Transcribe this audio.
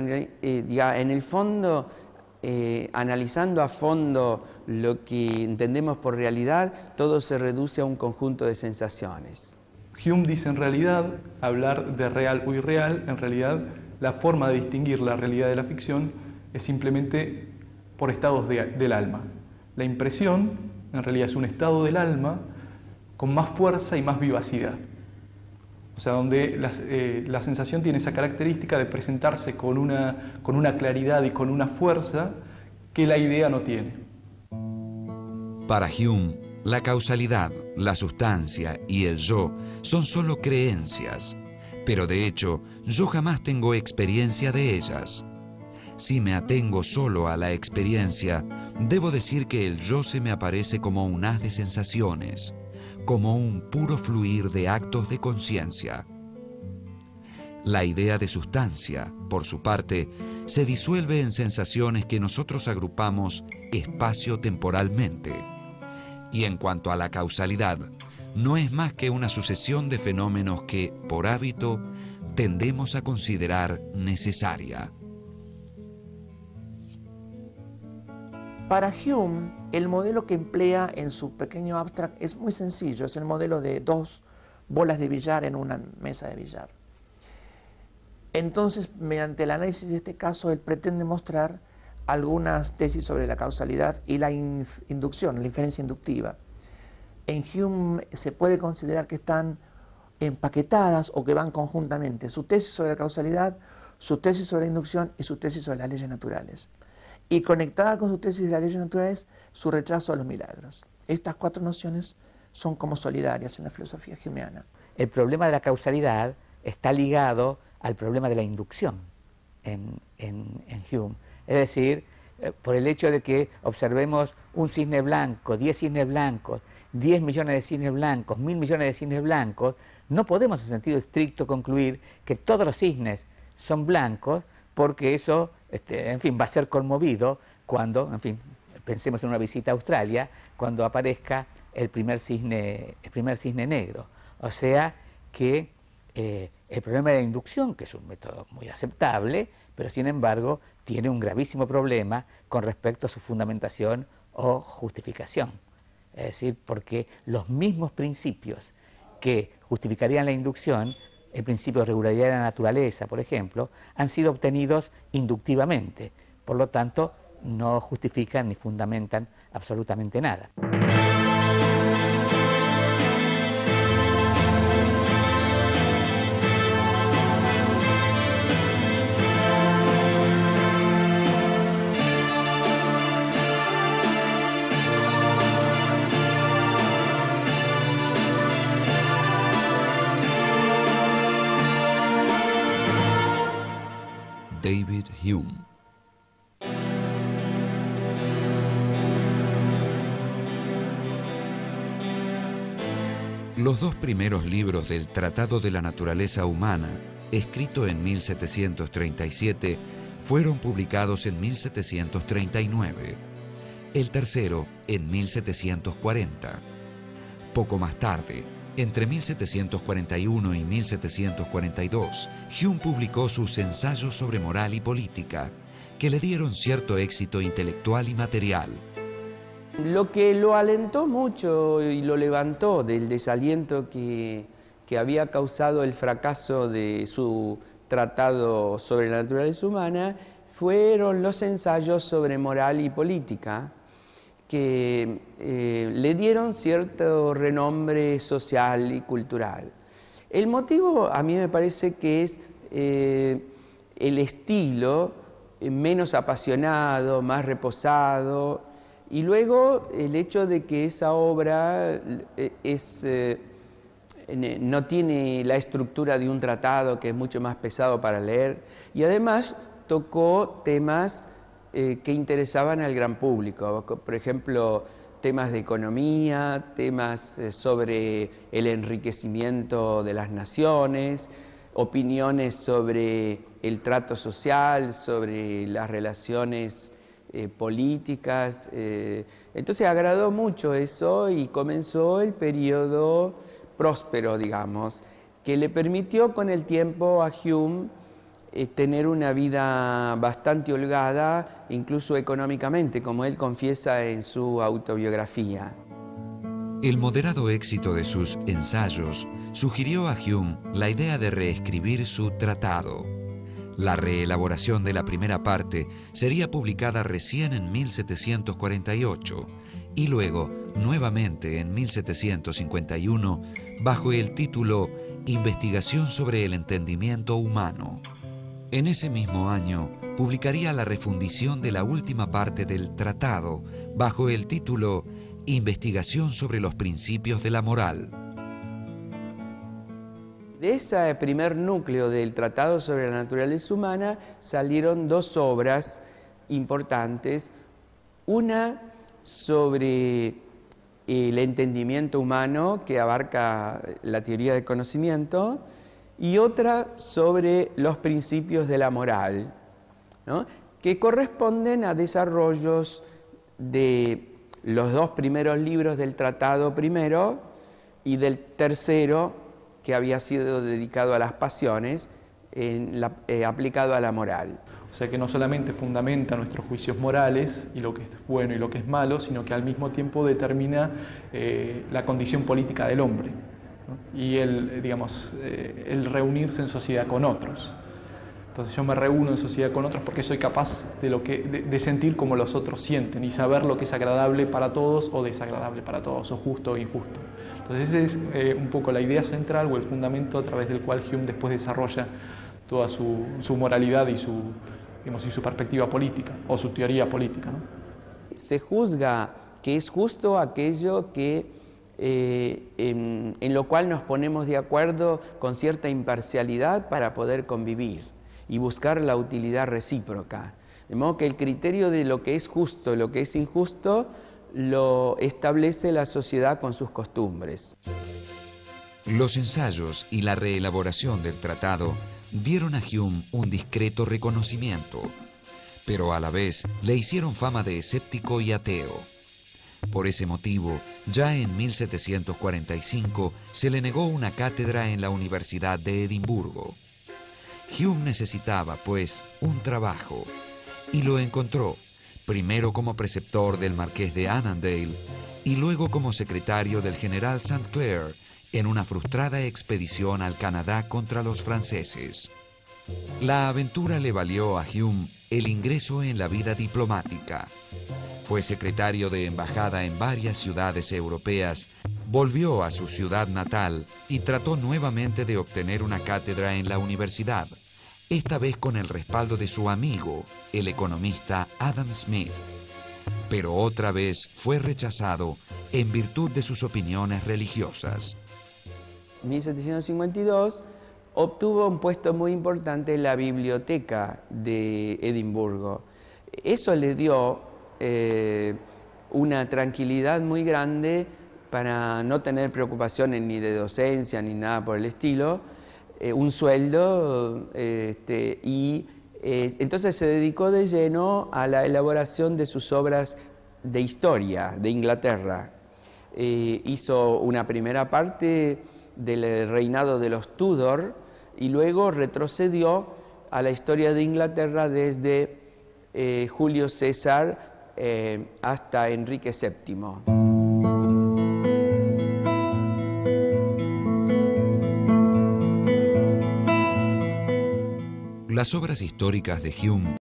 En el fondo, analizando a fondo lo que entendemos por realidad, todo se reduce a un conjunto de sensaciones. Hume dice en realidad, hablar de real o irreal, en realidad la forma de distinguir la realidad de la ficción es simplemente por estados del alma. La impresión, en realidad, es un estado del alma con más fuerza y más vivacidad. O sea, donde la sensación tiene esa característica de presentarse con una claridad y con una fuerza que la idea no tiene. Para Hume, la causalidad, la sustancia y el yo son solo creencias, pero de hecho yo jamás tengo experiencia de ellas. Si me atengo solo a la experiencia, debo decir que el yo se me aparece como un haz de sensaciones, como un puro fluir de actos de conciencia. La idea de sustancia, por su parte, se disuelve en sensaciones que nosotros agrupamos espacio-temporalmente. Y en cuanto a la causalidad, no es más que una sucesión de fenómenos que, por hábito, tendemos a considerar necesaria. Para Hume, el modelo que emplea en su pequeño abstract es muy sencillo, es el modelo de dos bolas de billar en una mesa de billar. Entonces, mediante el análisis de este caso, él pretende mostrar algunas tesis sobre la causalidad y la inducción, la inferencia inductiva. En Hume se puede considerar que están empaquetadas o que van conjuntamente su tesis sobre la causalidad, su tesis sobre la inducción y su tesis sobre las leyes naturales. Y conectada con su tesis de las leyes naturales, su rechazo a los milagros. Estas cuatro nociones son como solidarias en la filosofía humeana. El problema de la causalidad está ligado al problema de la inducción en Hume. Es decir, por el hecho de que observemos un cisne blanco, 10 cisnes blancos, 10 millones de cisnes blancos, 1000 millones de cisnes blancos, no podemos en sentido estricto concluir que todos los cisnes son blancos, porque eso, en fin, va a ser conmovido cuando, en fin, pensemos en una visita a Australia, cuando aparezca el primer cisne negro. O sea que el problema de la inducción, que es un método muy aceptable, pero sin embargo tiene un gravísimo problema con respecto a su fundamentación o justificación. Es decir, porque los mismos principios que justificarían la inducción, el principio de regularidad de la naturaleza, por ejemplo, han sido obtenidos inductivamente. Por lo tanto, no justifican ni fundamentan absolutamente nada. David Hume. Los dos primeros libros del Tratado de la Naturaleza Humana, escrito en 1737, fueron publicados en 1739. El tercero en 1740. Poco más tarde, entre 1741 y 1742, Hume publicó sus ensayos sobre moral y política, que le dieron cierto éxito intelectual y material. Lo que lo alentó mucho y lo levantó del desaliento que había causado el fracaso de su tratado sobre la naturaleza humana fueron los ensayos sobre moral y política, que le dieron cierto renombre social y cultural. El motivo a mí me parece que es el estilo menos apasionado, más reposado, y luego el hecho de que esa obra no tiene la estructura de un tratado, que es mucho más pesado para leer, y además tocó temas que interesaban al gran público, por ejemplo, temas de economía, temas sobre el enriquecimiento de las naciones, opiniones sobre el trato social, sobre las relaciones políticas. Entonces agradó mucho eso y comenzó el periodo próspero, digamos, que le permitió con el tiempo a Hume tener una vida bastante holgada, incluso económicamente, como él confiesa en su autobiografía. El moderado éxito de sus ensayos sugirió a Hume la idea de reescribir su tratado. La reelaboración de la primera parte sería publicada recién en 1748 y luego nuevamente en 1751 bajo el título Investigación sobre el entendimiento humano. En ese mismo año publicaría la refundición de la última parte del tratado bajo el título Investigación sobre los principios de la moral. De ese primer núcleo del Tratado sobre la Naturaleza Humana salieron dos obras importantes, una sobre el entendimiento humano, que abarca la teoría del conocimiento, y otra sobre los principios de la moral, ¿no?, que corresponden a desarrollos de los dos primeros libros del tratado primero y del tercero, que había sido dedicado a las pasiones, aplicado a la moral. O sea que no solamente fundamenta nuestros juicios morales y lo que es bueno y lo que es malo, sino que al mismo tiempo determina la condición política del hombre, ¿no? Y el reunirse en sociedad con otros. Entonces yo me reúno en sociedad con otros porque soy capaz de sentir como los otros sienten y saber lo que es agradable para todos o desagradable para todos, o justo o injusto. Entonces esa es un poco la idea central o el fundamento a través del cual Hume después desarrolla toda su moralidad y su perspectiva política o su teoría política, ¿no? Se juzga que es justo aquello que en lo cual nos ponemos de acuerdo con cierta imparcialidad para poder convivir y buscar la utilidad recíproca. De modo que el criterio de lo que es justo y lo que es injusto lo establece la sociedad con sus costumbres. Los ensayos y la reelaboración del tratado dieron a Hume un discreto reconocimiento, pero a la vez le hicieron fama de escéptico y ateo. Por ese motivo, ya en 1745 se le negó una cátedra en la Universidad de Edimburgo. Hume necesitaba, pues, un trabajo, y lo encontró, primero como preceptor del marqués de Annandale y luego como secretario del general St. Clair en una frustrada expedición al Canadá contra los franceses. La aventura le valió a Hume el ingreso en la vida diplomática. Fue secretario de embajada en varias ciudades europeas, volvió a su ciudad natal y trató nuevamente de obtener una cátedra en la universidad, esta vez con el respaldo de su amigo, el economista Adam Smith. Pero otra vez fue rechazado en virtud de sus opiniones religiosas. En 1752 obtuvo un puesto muy importante en la biblioteca de Edimburgo. Eso le dio una tranquilidad muy grande para no tener preocupaciones ni de docencia ni nada por el estilo, un sueldo, entonces se dedicó de lleno a la elaboración de sus obras de historia de Inglaterra. Hizo una primera parte del reinado de los Tudor y luego retrocedió a la historia de Inglaterra desde Julio César hasta Enrique VII. Las obras históricas de Hume